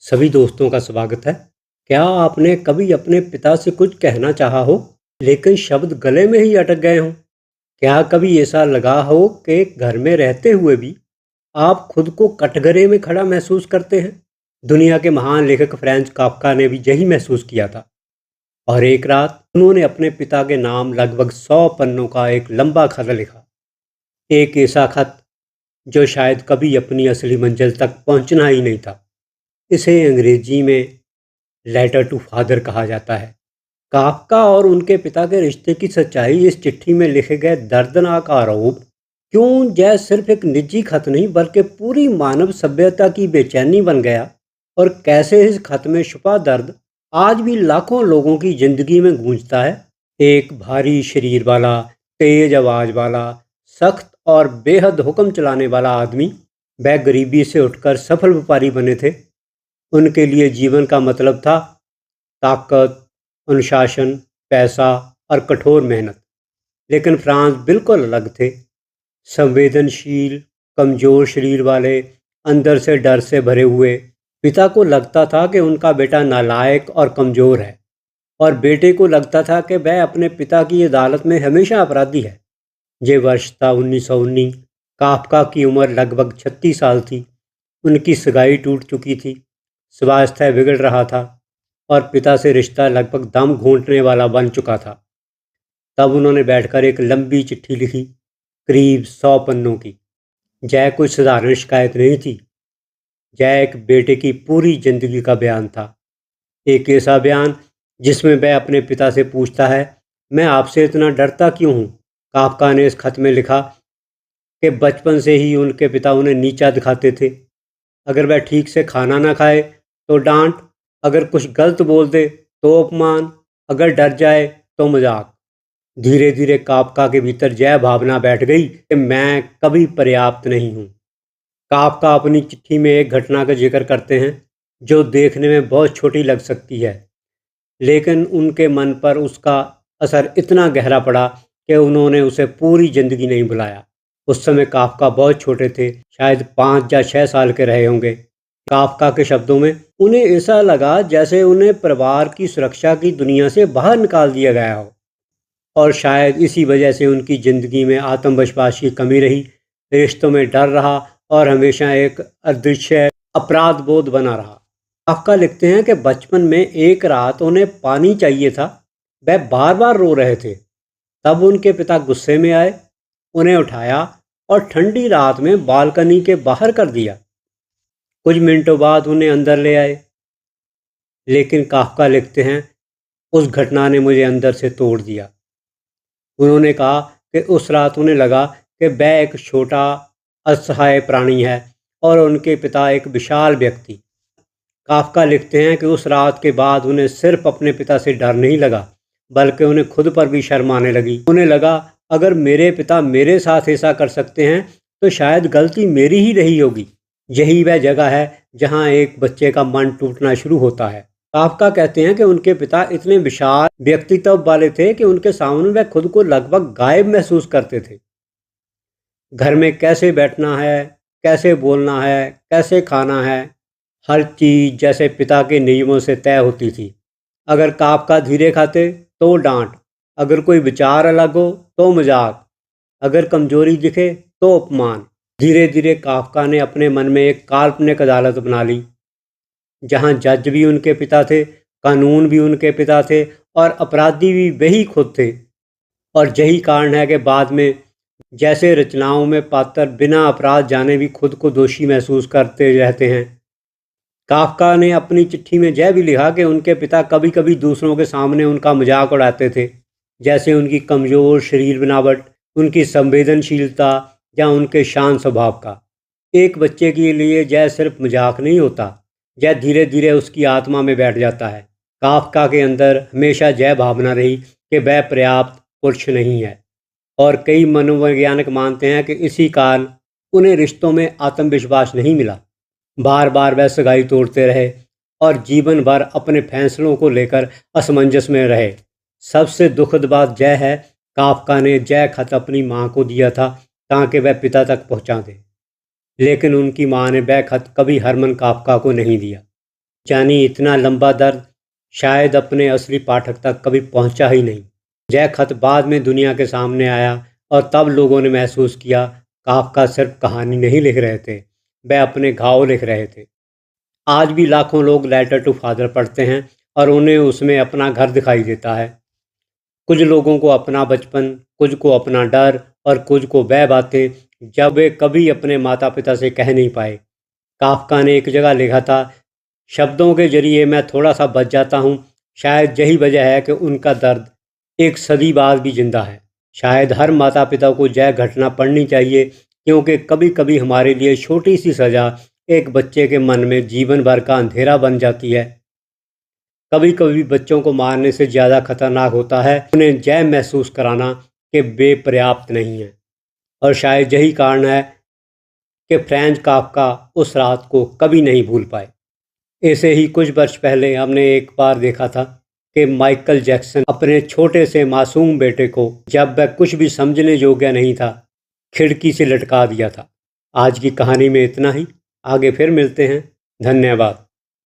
सभी दोस्तों का स्वागत है। क्या आपने कभी अपने पिता से कुछ कहना चाहा हो, लेकिन शब्द गले में ही अटक गए हों? क्या कभी ऐसा लगा हो कि घर में रहते हुए भी आप खुद को कटघरे में खड़ा महसूस करते हैं? दुनिया के महान लेखक फ्रांज काफ्का ने भी यही महसूस किया था और एक रात उन्होंने अपने पिता के नाम लगभग 100 पन्नों का एक लंबा खत लिखा। एक ऐसा खत जो शायद कभी अपनी असली मंजिल तक पहुंचना ही नहीं था। इसे अंग्रेजी में लेटर टू फादर कहा जाता है। काफ्का और उनके पिता के रिश्ते की सच्चाई इस चिट्ठी में लिखे गए दर्दनाक आरोप क्यों यह सिर्फ एक निजी खत नहीं बल्कि पूरी मानव सभ्यता की बेचैनी बन गया, और कैसे इस खत में छुपा दर्द आज भी लाखों लोगों की जिंदगी में गूंजता है। एक भारी शरीर वाला, तेज आवाज वाला, सख्त और बेहद हुक्म चलाने वाला आदमी, वह गरीबी से उठकर सफल व्यापारी बने थे। उनके लिए जीवन का मतलब था ताकत, अनुशासन, पैसा और कठोर मेहनत। लेकिन फ्रांस बिल्कुल अलग थे। संवेदनशील, कमज़ोर शरीर वाले, अंदर से डर से भरे हुए। पिता को लगता था कि उनका बेटा नालायक और कमज़ोर है, और बेटे को लगता था कि वह अपने पिता की अदालत में हमेशा अपराधी है। ये वर्ष था 1919। काफ्का की उम्र लगभग 36 साल थी। उनकी सगाई टूट चुकी थी, स्वास्थ्य बिगड़ रहा था और पिता से रिश्ता लगभग दम घोंटने वाला बन चुका था। तब उन्होंने बैठकर एक लंबी चिट्ठी लिखी, करीब 100 पन्नों की। यह कोई साधारण शिकायत नहीं थी, यह एक बेटे की पूरी जिंदगी का बयान था। एक ऐसा बयान जिसमें वह अपने पिता से पूछता है, मैं आपसे इतना डरता क्यों हूँ। काफ्का ने इस खत में लिखा कि बचपन से ही उनके पिता उन्हें नीचा दिखाते थे। अगर वह ठीक से खाना ना खाए तो डांट, अगर कुछ गलत बोल दे तो अपमान, अगर डर जाए तो मजाक। धीरे धीरे काफ्का के भीतर यह भावना बैठ गई कि मैं कभी पर्याप्त नहीं हूँ। काफ्का अपनी चिट्ठी में एक घटना का जिक्र करते हैं जो देखने में बहुत छोटी लग सकती है, लेकिन उनके मन पर उसका असर इतना गहरा पड़ा कि उन्होंने उसे पूरी ज़िंदगी नहीं भुलाया। उस समय काफ्का बहुत छोटे थे, शायद 5 या 6 साल के रहे होंगे। काफ्का के शब्दों में, उन्हें ऐसा लगा जैसे उन्हें परिवार की सुरक्षा की दुनिया से बाहर निकाल दिया गया हो, और शायद इसी वजह से उनकी ज़िंदगी में आत्मविश्वास की कमी रही, रिश्तों में डर रहा और हमेशा एक अदृश्य अपराध बोध बना रहा। काफ्का लिखते हैं कि बचपन में एक रात उन्हें पानी चाहिए था। वह बार बार रो रहे थे। तब उनके पिता गुस्से में आए, उन्हें उठाया और ठंडी रात में बालकनी के बाहर कर दिया। कुछ मिनटों बाद उन्हें अंदर ले आए। लेकिन काफ्का लिखते हैं, उस घटना ने मुझे अंदर से तोड़ दिया। उन्होंने कहा कि उस रात उन्हें लगा कि वह एक छोटा असहाय प्राणी है और उनके पिता एक विशाल व्यक्ति। काफ्का लिखते हैं कि उस रात के बाद उन्हें सिर्फ अपने पिता से डर नहीं लगा, बल्कि उन्हें खुद पर भी शर्म आने लगी। उन्हें लगा, अगर मेरे पिता मेरे साथ ऐसा कर सकते हैं तो शायद गलती मेरी ही रही होगी। यही वह जगह है जहां एक बच्चे का मन टूटना शुरू होता है। काफ्का कहते हैं कि उनके पिता इतने विशाल व्यक्तित्व वाले थे कि उनके सामने वह खुद को लगभग गायब महसूस करते थे। घर में कैसे बैठना है, कैसे बोलना है, कैसे खाना है, हर चीज़ जैसे पिता के नियमों से तय होती थी। अगर काफ्का धीरे खाते तो डांट, अगर कोई विचार अलग हो तो मजाक, अगर कमजोरी दिखे तो अपमान। धीरे धीरे काफ्का ने अपने मन में एक काल्पनिक अदालत बना ली, जहां जज भी उनके पिता थे, कानून भी उनके पिता थे और अपराधी भी वही खुद थे। और यही कारण है कि बाद में जैसे रचनाओं में पात्र बिना अपराध जाने भी खुद को दोषी महसूस करते रहते हैं। काफ्का ने अपनी चिट्ठी में यह भी लिखा कि उनके पिता कभी कभी दूसरों के सामने उनका मजाक उड़ाते थे, जैसे उनकी कमज़ोर शरीर बनावट, उनकी संवेदनशीलता या उनके शांत स्वभाव का। एक बच्चे के लिए यह सिर्फ मजाक नहीं होता, यह धीरे धीरे उसकी आत्मा में बैठ जाता है। काफ्का के अंदर हमेशा यह भावना रही कि वह पर्याप्त पुरुष नहीं है, और कई मनोवैज्ञानिक मानते हैं कि इसी कारण उन्हें रिश्तों में आत्मविश्वास नहीं मिला। बार बार वह सगाई तोड़ते रहे और जीवन भर अपने फैसलों को लेकर असमंजस में रहे। सबसे दुखद बात यह है, काफ्का ने यह खत अपनी माँ को दिया था ताकि वह पिता तक पहुँचा दे, लेकिन उनकी माँ ने वह खत कभी हरमन काफ्का को नहीं दिया। जानी इतना लंबा दर्द शायद अपने असली पाठक तक कभी पहुंचा ही नहीं। यह खत बाद में दुनिया के सामने आया और तब लोगों ने महसूस किया काफका सिर्फ कहानी नहीं लिख रहे थे, वह अपने घाव लिख रहे थे। आज भी लाखों लोग लेटर टू फादर पढ़ते हैं और उन्हें उसमें अपना घर दिखाई देता है। कुछ लोगों को अपना बचपन, कुछ को अपना डर और कुछ को वह बातें जब वे कभी अपने माता पिता से कह नहीं पाए। काफका ने एक जगह लिखा था, शब्दों के जरिए मैं थोड़ा सा बच जाता हूँ। शायद यही वजह है कि उनका दर्द एक सदी बाद भी जिंदा है। शायद हर माता पिता को यह घटना पढ़नी चाहिए, क्योंकि कभी कभी हमारे लिए छोटी सी सज़ा एक बच्चे के मन में जीवन भर का अंधेरा बन जाती है। कभी कभी बच्चों को मारने से ज़्यादा खतरनाक होता है उन्हें यह महसूस कराना कि वे पर्याप्त नहीं हैं। और शायद यही कारण है कि फ्रैंज काफका उस रात को कभी नहीं भूल पाए। ऐसे ही कुछ वर्ष पहले हमने एक बार देखा था कि माइकल जैक्सन अपने छोटे से मासूम बेटे को, जब वह कुछ भी समझने योग्य नहीं था, खिड़की से लटका दिया था। आज की कहानी में इतना ही। आगे फिर मिलते हैं। धन्यवाद।